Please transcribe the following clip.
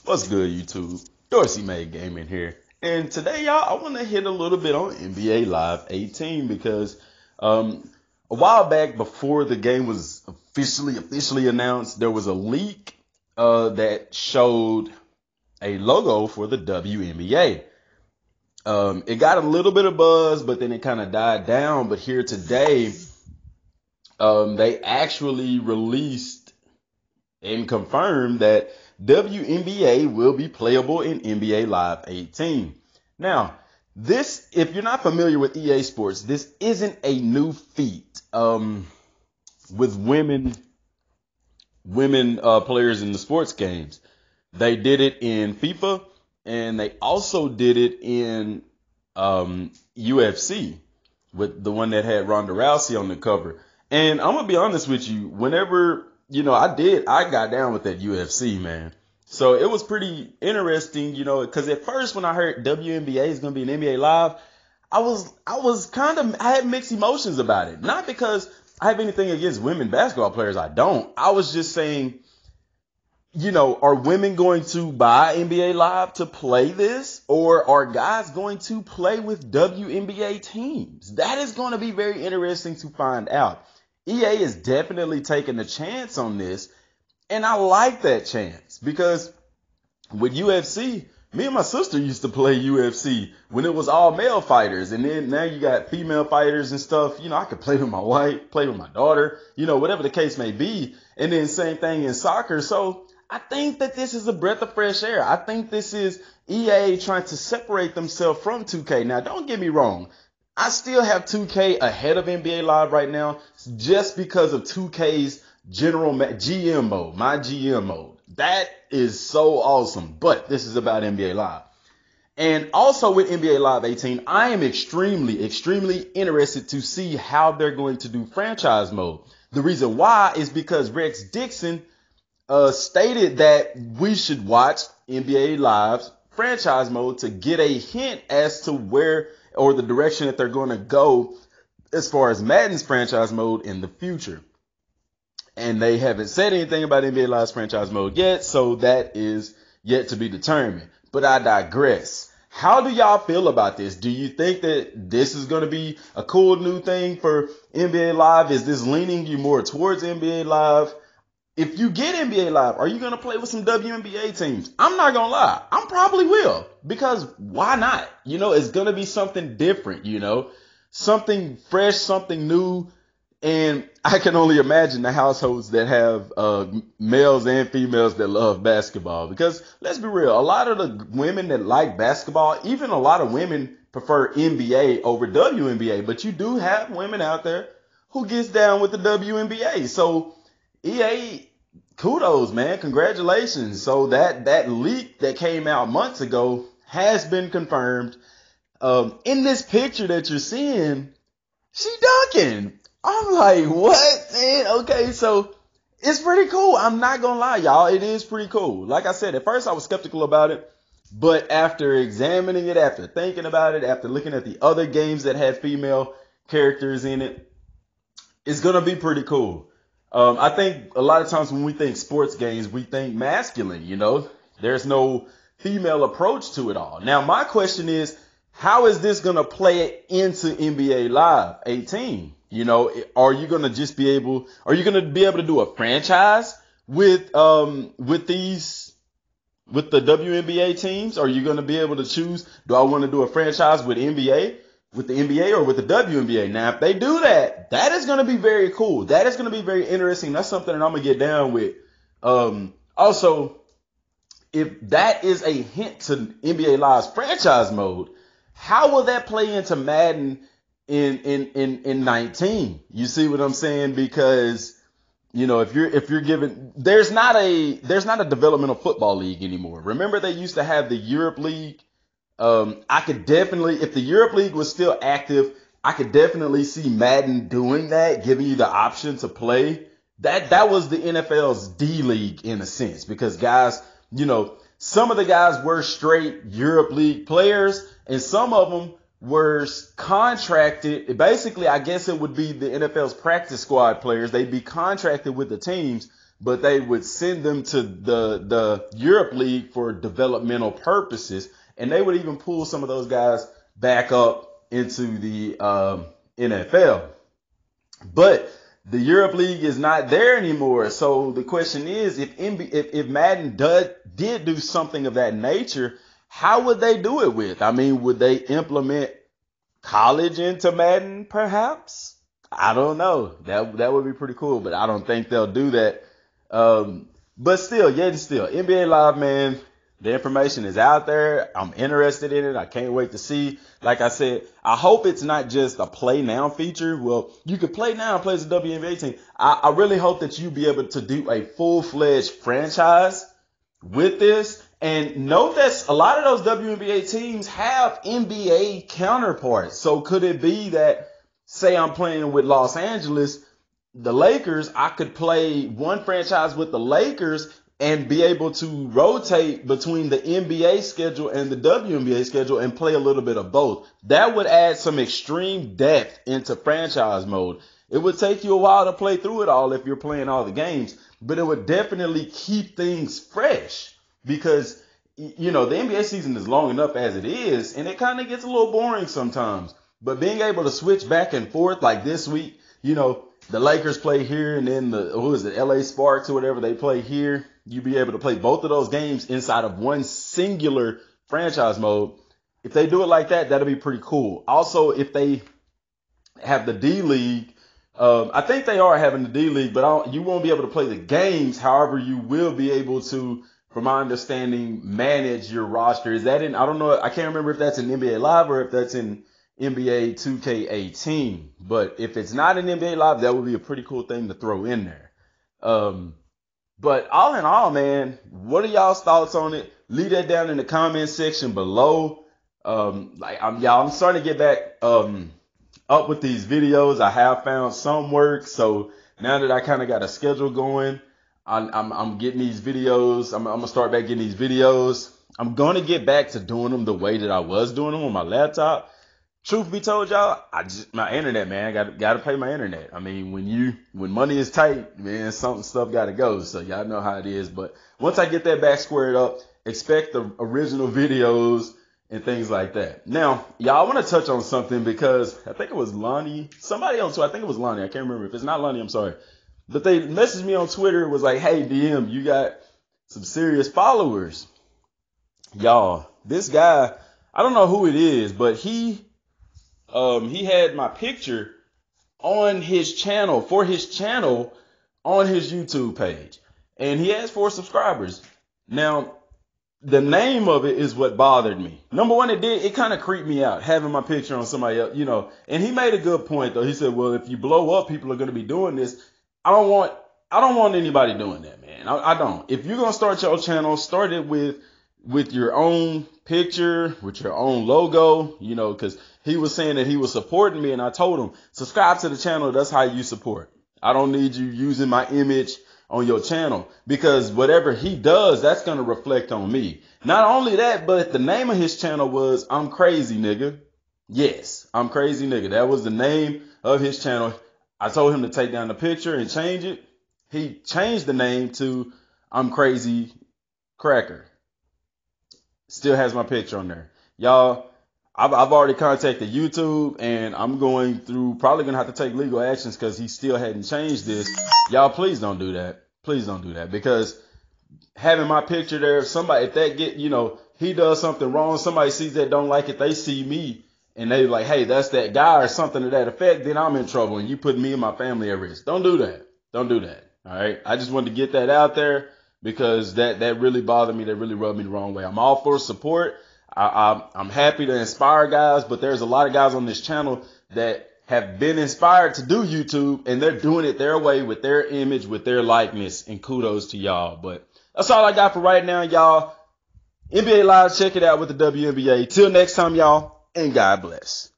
What's good, YouTube? Dorsey Made Gaming here. And today, y'all, I want to hit a little bit on NBA Live 18 because a while back, before the game was officially announced, there was a leak that showed a logo for the WNBA. It got a little bit of buzz, but then it kind of died down. But here today, they actually released and confirmed that WNBA will be playable in NBA Live 18. Now, this, if you're not familiar with EA Sports, this isn't a new feat with women players in the sports games. They did it in FIFA, and they also did it in UFC with the one that had Ronda Rousey on the cover. And I'm gonna be honest with you, whenever I got down with that UFC, man. So it was pretty interesting, because at first when I heard WNBA is going to be an NBA Live, I had mixed emotions about it. Not because I have anything against women basketball players. I don't. I was just saying, are women going to buy NBA Live to play this? Or are guys going to play with WNBA teams? That is going to be very interesting to find out. EA is definitely taking a chance on this, and I like that chance because with UFC, me and my sister used to play UFC when it was all male fighters, and then now you got female fighters and stuff. I could play with my wife, play with my daughter, whatever the case may be, and then same thing in soccer. So I think that this is a breath of fresh air. I think this is EA trying to separate themselves from 2K. Now, don't get me wrong. I still have 2K ahead of NBA Live right now just because of 2K's general GM mode, my GM mode. That is so awesome. But this is about NBA Live. And also with NBA Live 18, I am extremely interested to see how they're going to do franchise mode. The reason why is because Rex Dixon stated that we should watch NBA Live's franchise mode to get a hint as to where or the direction that they're going to go as far as Madden's franchise mode in the future. And they haven't said anything about NBA Live's franchise mode yet, so that is yet to be determined. But I digress. How do y'all feel about this? Do you think that this is going to be a cool new thing for NBA Live? Is this leaning you more towards NBA Live? If you get NBA Live, are you going to play with some WNBA teams? I'm not going to lie. I probably will. Because why not? It's going to be something different, something fresh, something new. And I can only imagine the households that have males and females that love basketball. Because let's be real, a lot of the women that like basketball, even a lot of women prefer NBA over WNBA. But you do have women out there who gets down with the WNBA. So EA, kudos, man. Congratulations. So that leak that came out months ago has been confirmed. In this picture that you're seeing, she dunking. I'm like, what, man? Okay, so it's pretty cool. I'm not going to lie, y'all. It is pretty cool. Like I said, at first I was skeptical about it. But after examining it, after thinking about it, after looking at the other games that had female characters in it, it's going to be pretty cool. I think a lot of times when we think sports games, we think masculine, There's no female approach to it all. Now, my question is, how is this going to play into NBA Live 18? Are you going to be able to do a franchise with the WNBA teams? Are you going to be able to choose, do I want to do a franchise with the NBA or with the WNBA? Now, if they do that, that is going to be very cool. That is going to be very interesting. That's something that I'm going to get down with. Also, if that is a hint to NBA Live's franchise mode, how will that play into Madden in 19? You see what I'm saying? Because, if you're given, there's not a developmental football league anymore. Remember they used to have the Europe League. I could definitely, if the Europe League was still active, I could definitely see Madden doing that, giving you the option to play. That was the NFL's D League in a sense, because guys, some of the guys were straight Europe League players and some of them were contracted. Basically, I guess it would be the NFL's practice squad players. They'd be contracted with the teams but they would send them to the Europe League for developmental purposes, and they would even pull some of those guys back up into the NFL. But the Europe League is not there anymore. So the question is, if Madden did do something of that nature, how would they do it with? I mean, would they implement college into Madden, perhaps? I don't know. That would be pretty cool, but I don't think they'll do that. But still, NBA Live, man, the information is out there. I'm interested in it. I can't wait to see. Like I said, I hope it's not just a play now feature. Well, you could play now and play as a WNBA team. I really hope that you be able to do a full-fledged franchise with this. And note that a lot of those WNBA teams have NBA counterparts. So could it be that, say I'm playing with Los Angeles, the Lakers, I could play one franchise with the Lakers and be able to rotate between the NBA schedule and the WNBA schedule and play a little bit of both. That would add some extreme depth into franchise mode. It would take you a while to play through it all if you're playing all the games, but it would definitely keep things fresh because, you know, the NBA season is long enough as it is, and it kind of gets a little boring sometimes. But being able to switch back and forth like this week, you know, the Lakers play here and then LA Sparks or whatever, they play here. You be able to play both of those games inside of one singular franchise mode. If they do it like that, that'll be pretty cool. Also, if they have the D League, I think they are having the D League, but you won't be able to play the games. However, you will be able to, from my understanding, manage your roster. Is that in, I don't know, I can't remember if that's in NBA Live or if that's in NBA 2K18. But if it's not in NBA Live, that would be a pretty cool thing to throw in there. But all in all, man, what are y'all's thoughts on it? Leave that down in the comment section below. I'm starting to get back up with these videos. I have found some work, so now that I kind of got a schedule going, I'm getting these videos. I'm gonna start back getting these videos. I'm gonna get back to doing them the way that I was doing them on my laptop. Truth be told, y'all, my internet, man, gotta pay my internet. I mean, when money is tight, man, stuff gotta go. So y'all know how it is. But once I get that back squared up, expect the original videos and things like that. Now, y'all, I want to touch on something because I think it was Lonnie, somebody else. So I think it was Lonnie. I can't remember. If it's not Lonnie, I'm sorry. But they messaged me on Twitter. It was like, hey, DM, you got some serious followers. Y'all, this guy, I don't know who it is, but he had my picture on his channel, on his YouTube page. And he has 4 subscribers. Now, the name of it is what bothered me. Number one, it kind of creeped me out having my picture on somebody else, you know. And he made a good point though. He said, well, if you blow up, people are going to be doing this. I don't want anybody doing that, man. I don't. If you're going to start your channel, start it with your own picture, with your own logo, you know, because he was saying that he was supporting me, and I told him, subscribe to the channel. That's how you support. I don't need you using my image on your channel, because whatever he does, that's going to reflect on me. Not only that, but the name of his channel was I'm Crazy Nigga. Yes, I'm Crazy Nigga. That was the name of his channel. I told him to take down the picture and change it. He changed the name to I'm Crazy Cracker. Still has my picture on there. Y'all, I've already contacted YouTube, and I'm probably going to have to take legal actions because he still hadn't changed this. Y'all, please don't do that. Please don't do that, because having my picture there, he does something wrong, somebody sees that, don't like it, they see me, and they like, hey, that's that guy or something to that effect, then I'm in trouble, and you put me and my family at risk. Don't do that. Don't do that. All right. I just wanted to get that out there because that really bothered me. That really rubbed me the wrong way. I'm all for support. I'm happy to inspire guys, but there's a lot of guys on this channel that have been inspired to do YouTube, and they're doing it their way with their image, with their likeness, and kudos to y'all. But that's all I got for right now, y'all. NBA Live, check it out with the WNBA. Till next time, y'all, and God bless.